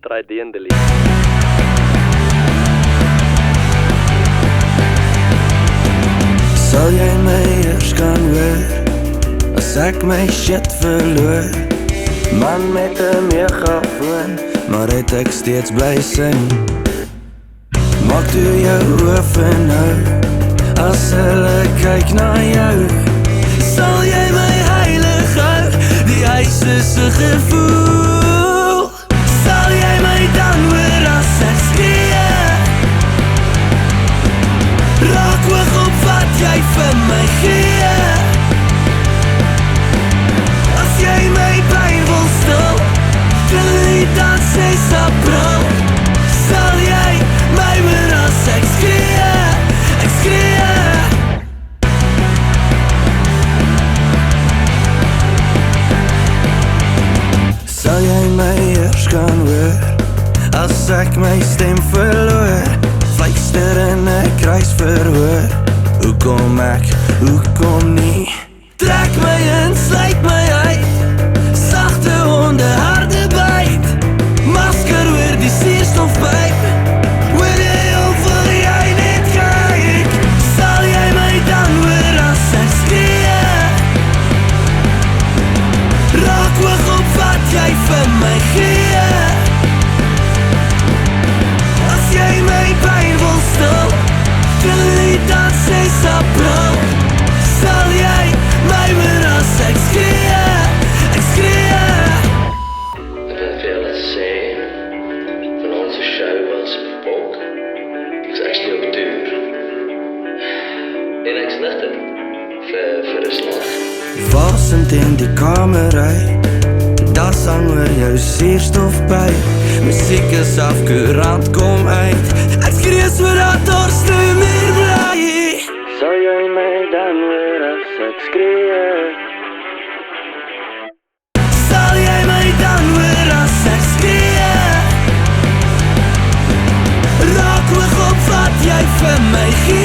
Draai die in delete. Sal jy my eers kan hoor as ek my shit verloor? Man met 'n megafoon, maar het ek steeds bly sing. Maak toe jou oë nou as hulle kyk na jou. Sal jy my heilig hou, die eisese gevoel? Sal jy my dan hoor as ek skree? Raak oog op wat jy vir my gee. As jy my pyn wil stil, delete dan 6 April. Sal jy my hoor as ek skree? Ek skree. Sal jy my eers kan hoor as ek my stem verloor? Fluister in 'n kruisverhoor. Hoekom ek, hoekom nie? Trek my in, sluit my uit. Sagte honde, harde byt. Masker oor die suurstofpyp. Hoor jy of wil jy net kyk? Sal jy my dan hoor as ek skree? Raak oog op wat jy vir my gee. As jy my pyn wil stil, delete dan 6 April. Sal jy my hoor as ek skree? Ek skree. Ek wil vir julle sê, van onze show was bok. Ek's actually op tour. En ek's nigter vir 'n slag. Wasend in die kamer uit, daar sang oor jou suurstofpyp. Musiek is afkoerant, kom uit. Ek skree sodat ons nie meer bly. Sal jy my dan hoor as ek skree? Sal jy my dan hoor as ek skree? Raak oog op wat jy vir my gee.